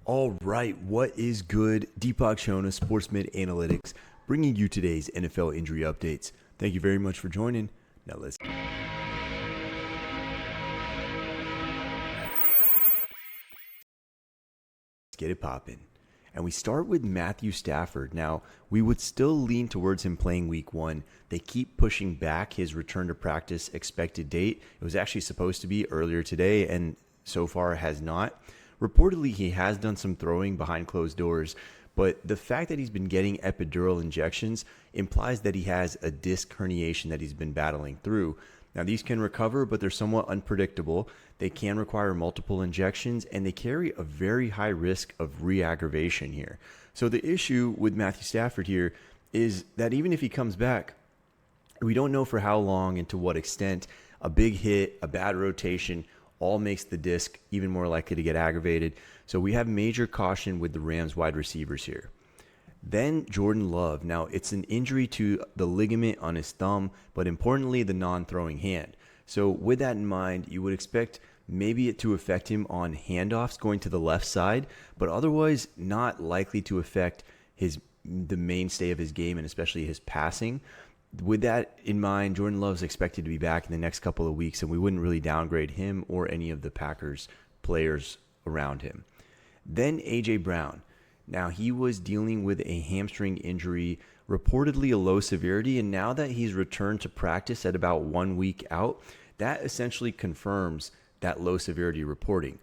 All right, what is good? Deepak Shona, Sportsmed Analytics, bringing you today's NFL injury updates. Thank you very much for joining. Now let's get it popping. And we start with Matthew Stafford. Now, we would still lean towards him playing week 1. They keep pushing back his return to practice expected date. It was actually supposed to be earlier today, and so far has not. Reportedly, he has done some throwing behind closed doors, but the fact that he's been getting epidural injections implies that he has a disc herniation that he's been battling through. Now, these can recover, but they're somewhat unpredictable. They can require multiple injections, and they carry a very high risk of re-aggravation here. So the issue with Matthew Stafford here is that even if he comes back, we don't know for how long and to what extent. A big hit, a bad rotation, all makes the disc even more likely to get aggravated. So we have major caution with the Rams wide receivers here. Then Jordan Love. Now, it's an injury to the ligament on his thumb, but importantly, the non-throwing hand. So with that in mind, you would expect maybe it to affect him on handoffs going to the left side, but otherwise not likely to affect the mainstay of his game and especially his passing. With that in mind, Jordan Love's expected to be back in the next couple of weeks, and we wouldn't really downgrade him or any of the Packers players around him. Then A.J. Brown. Now, he was dealing with a hamstring injury, reportedly a low severity, and now that he's returned to practice at about 1 week out, that essentially confirms that low severity reporting.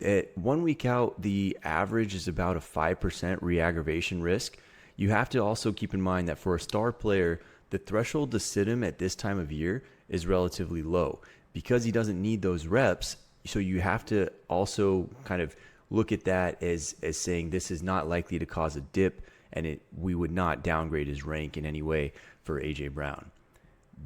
At 1 week out, the average is about a 5% re-aggravation risk. You have to also keep in mind that for a star player, the threshold to sit him at this time of year is relatively low because he doesn't need those reps. So you have to also kind of look at that as saying this is not likely to cause a dip, and we would not downgrade his rank in any way for A.J. Brown.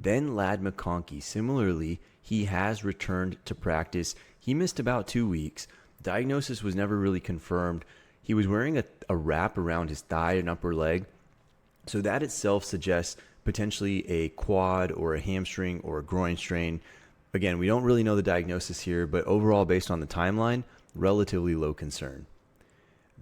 Then Ladd McConkey. Similarly, he has returned to practice. He missed about 2 weeks. Diagnosis was never really confirmed. He was wearing a wrap around his thigh and upper leg. So that itself suggests potentially a quad or a hamstring or a groin strain. Again, we don't really know the diagnosis here, but overall, based on the timeline, relatively low concern.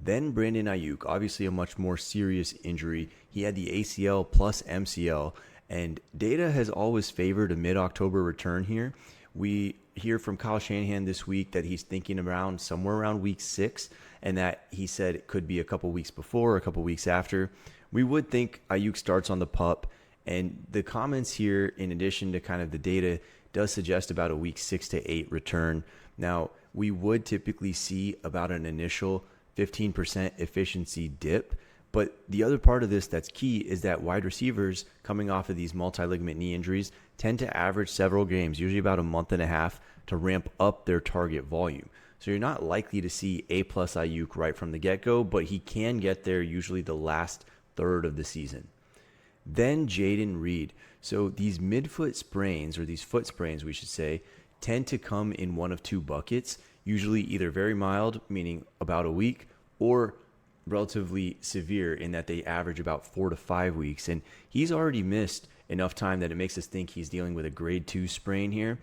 Then Brandon Aiyuk, obviously a much more serious injury. He had the ACL plus MCL, and data has always favored a mid-October return here. We hear from Kyle Shanahan this week that he's thinking around somewhere around week 6, and that he said it could be a couple weeks before, a couple weeks after. We would think Aiyuk starts on the PUP, and the comments here, in addition to kind of the data, does suggest about a week 6 to 8 return. Now, we would typically see about an initial 15% efficiency dip, but the other part of this that's key is that wide receivers coming off of these multi-ligament knee injuries tend to average several games, usually about a month and a half, to ramp up their target volume. So you're not likely to see A+ Aiyuk right from the get-go, but he can get there usually the last third of the season. Then Jayden Reed. So these midfoot sprains, or these foot sprains, we should say, tend to come in one of two buckets, usually either very mild, meaning about a week, or relatively severe in that they average about 4 to 5 weeks. And he's already missed enough time that it makes us think he's dealing with a grade 2 sprain here.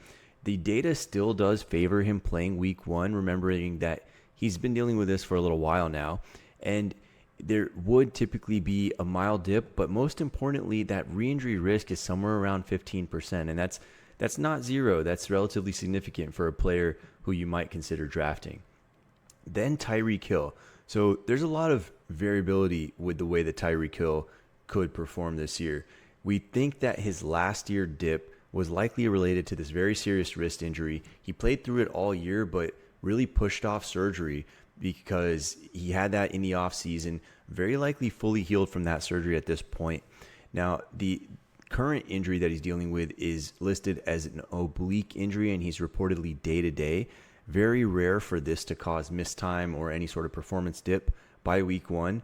The data still does favor him playing week 1, remembering that he's been dealing with this for a little while now. And there would typically be a mild dip, but most importantly, that re-injury risk is somewhere around 15%. And that's not zero. That's relatively significant for a player who you might consider drafting. Then Tyreek Hill. So there's a lot of variability with the way that Tyreek Hill could perform this year. We think that his last year dip was likely related to this very serious wrist injury. He played through it all year, but really pushed off surgery because he had that in the offseason, very likely fully healed from that surgery at this point. Now, the current injury that he's dealing with is listed as an oblique injury, and he's reportedly day-to-day. Very rare for this to cause missed time or any sort of performance dip by week 1.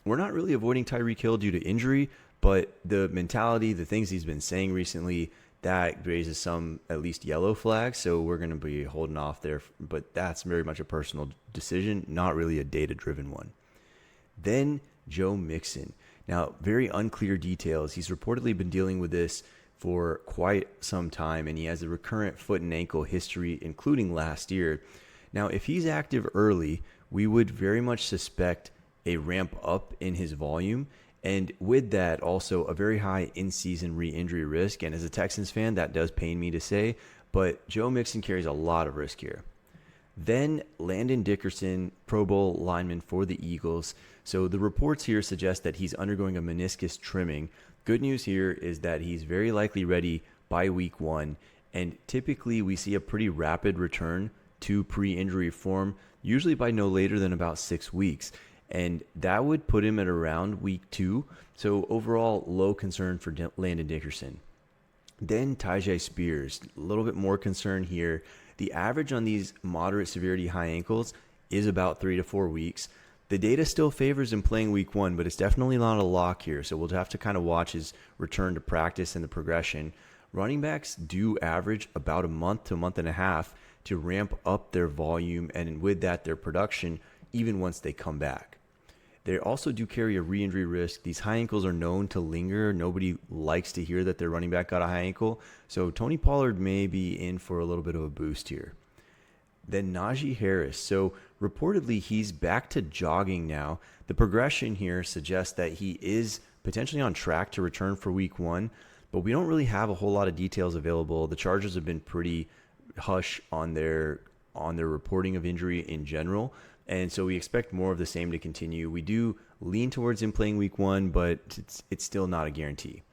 We're not really avoiding Tyreek Hill due to injury, but the mentality, the things he's been saying recently, that raises some at least yellow flags. So we're going to be holding off there, but that's very much a personal decision, not really a data-driven one. Then Joe Mixon. Now, very unclear details. He's reportedly been dealing with this for quite some time, and he has a recurrent foot and ankle history, including last year. Now, if he's active early, we would very much suspect a ramp up in his volume. And with that, also a very high in-season re-injury risk. And as a Texans fan, that does pain me to say, but Joe Mixon carries a lot of risk here. Then Landon Dickerson, Pro Bowl lineman for the Eagles. So the reports here suggest that he's undergoing a meniscus trimming. Good news here is that he's very likely ready by week 1. And typically we see a pretty rapid return to pre-injury form, usually by no later than about 6 weeks. And that would put him at around week 2. So overall, low concern for Landon Dickerson. Then Tyjae Spears, a little bit more concern here. The average on these moderate severity high ankles is about 3 to 4 weeks. The data still favors him playing week 1, but it's definitely not a lock here. So we'll have to kind of watch his return to practice and the progression. Running backs do average about a month to a month and a half to ramp up their volume and with that their production even once they come back. They also do carry a re-injury risk. These high ankles are known to linger. Nobody likes to hear that their running back got a high ankle. So Tony Pollard may be in for a little bit of a boost here. Then Najee Harris. So reportedly, he's back to jogging now. The progression here suggests that he is potentially on track to return for week 1, but we don't really have a whole lot of details available. The Chargers have been pretty hush on their reporting of injury in general. And so we expect more of the same to continue. We do lean towards him playing week 1, but it's still not a guarantee.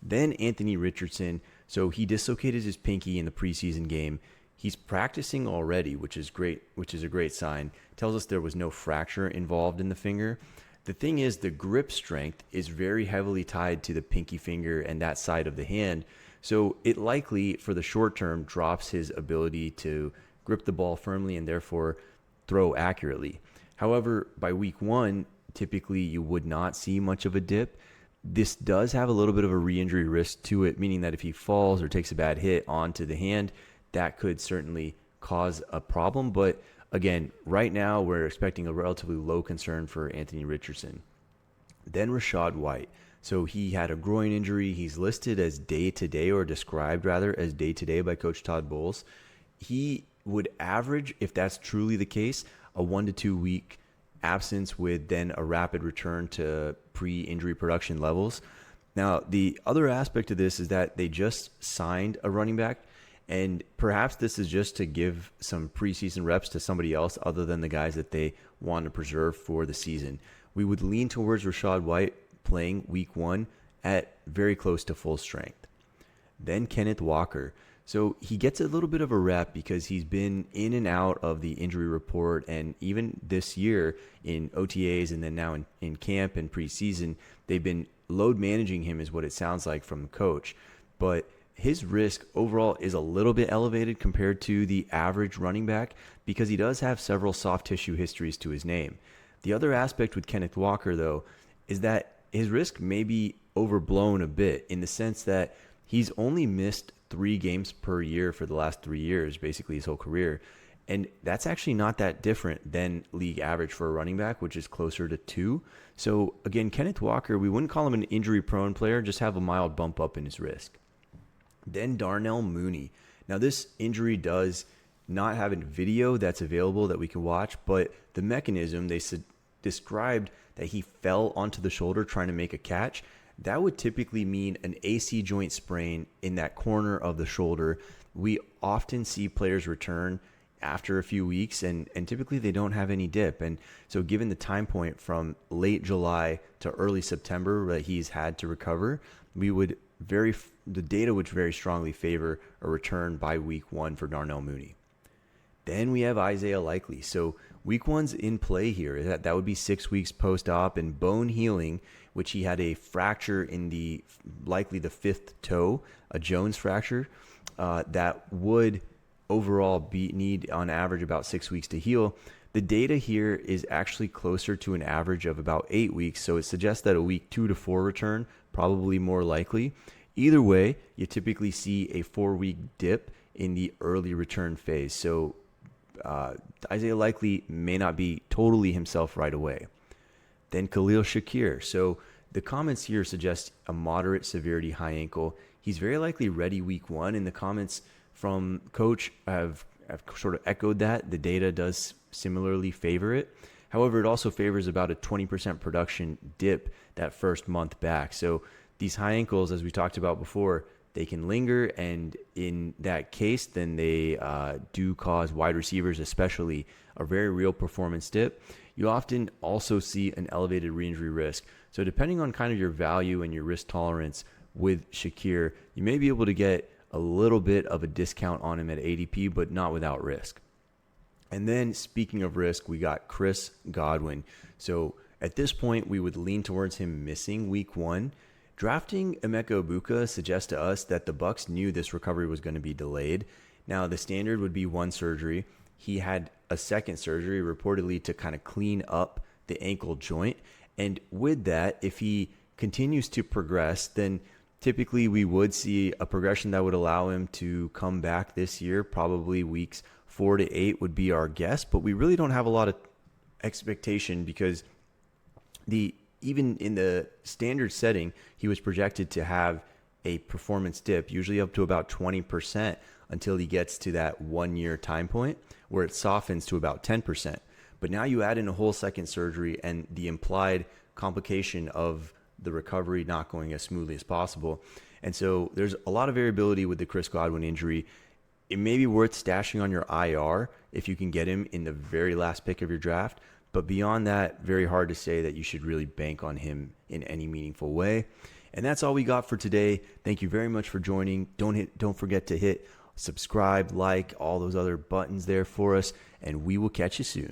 Then Anthony Richardson. So he dislocated his pinky in the preseason game. He's practicing already, which is great, which is a great sign. Tells us there was no fracture involved in the finger. The thing is, the grip strength is very heavily tied to the pinky finger and that side of the hand. So it likely, for the short term, drops his ability to grip the ball firmly and therefore throw accurately. However, by week 1, typically you would not see much of a dip. This does have a little bit of a re-injury risk to it, meaning that if he falls or takes a bad hit onto the hand, that could certainly cause a problem. But again, right now we're expecting a relatively low concern for Anthony Richardson. Then Rachaad White. So he had a groin injury. He's listed as day-to-day, or described rather as day-to-day by Coach Todd Bowles. He would average, if that's truly the case, a 1 to 2 week absence with then a rapid return to pre-injury production levels. Now, the other aspect of this is that they just signed a running back, and perhaps this is just to give some preseason reps to somebody else other than the guys that they want to preserve for the season. We would lean towards Rachaad White playing week 1 at very close to full strength. Then Kenneth Walker. So he gets a little bit of a rep because he's been in and out of the injury report, and even this year in OTAs and then now in camp and preseason, they've been load managing him is what it sounds like from the coach. But his risk overall is a little bit elevated compared to the average running back because he does have several soft tissue histories to his name. The other aspect with Kenneth Walker, though, is that his risk may be overblown a bit in the sense that he's only missed 3 games per year for the last 3 years, basically his whole career. And that's actually not that different than league average for a running back, which is closer to 2. So again, Kenneth Walker, we wouldn't call him an injury-prone player, just have a mild bump up in his risk. Then Darnell Mooney. Now this injury does not have a video that's available that we can watch, but the mechanism, they described that he fell onto the shoulder trying to make a catch. That would typically mean an AC joint sprain in that corner of the shoulder. We often see players return after a few weeks, and typically they don't have any dip. And so given the time point from late July to early September that he's had to recover, the data would very strongly favor a return by week 1 for Darnell Mooney. Then we have Isaiah Likely. So week 1's in play here. That would be 6 weeks post-op and bone healing, which he had a fracture in likely the 5th toe, a Jones fracture, that would overall need on average about 6 weeks to heal. The data here is actually closer to an average of about 8 weeks, so it suggests that a week 2 to 4 return probably more likely. Either way, you typically see a 4-week dip in the early return phase. So Isaiah Likely may not be totally himself right away. Then Khalil Shakir. So the comments here suggest a moderate severity high ankle. He's very likely ready week 1, and the comments from coach have sort of echoed that. The data does similarly favor it. However, it also favors about a 20% production dip that first month back. So these high ankles, as we talked about before, they can linger, and in that case, then they do cause wide receivers, especially, a very real performance dip. You often also see an elevated re-injury risk. So depending on kind of your value and your risk tolerance with Shakir, you may be able to get a little bit of a discount on him at ADP, but not without risk. And then speaking of risk, we got Chris Godwin. So at this point, we would lean towards him missing week 1. Drafting Emeka Egbuka suggests to us that the Bucs knew this recovery was going to be delayed. Now, the standard would be 1 surgery. He had a second surgery reportedly to kind of clean up the ankle joint. And with that, if he continues to progress, then typically we would see a progression that would allow him to come back this year. Probably weeks 4 to 8 would be our guess, but we really don't have a lot of expectation because even in the standard setting, he was projected to have a performance dip, usually up to about 20%, until he gets to that 1-year time point where it softens to about 10%. But now you add in a whole second surgery and the implied complication of the recovery not going as smoothly as possible. And so there's a lot of variability with the Chris Godwin injury. It may be worth stashing on your IR if you can get him in the very last pick of your draft. But beyond that, very hard to say that you should really bank on him in any meaningful way. And that's all we got for today. Thank you very much for joining. Don't forget to hit subscribe, like, all those other buttons there for us, and we will catch you soon.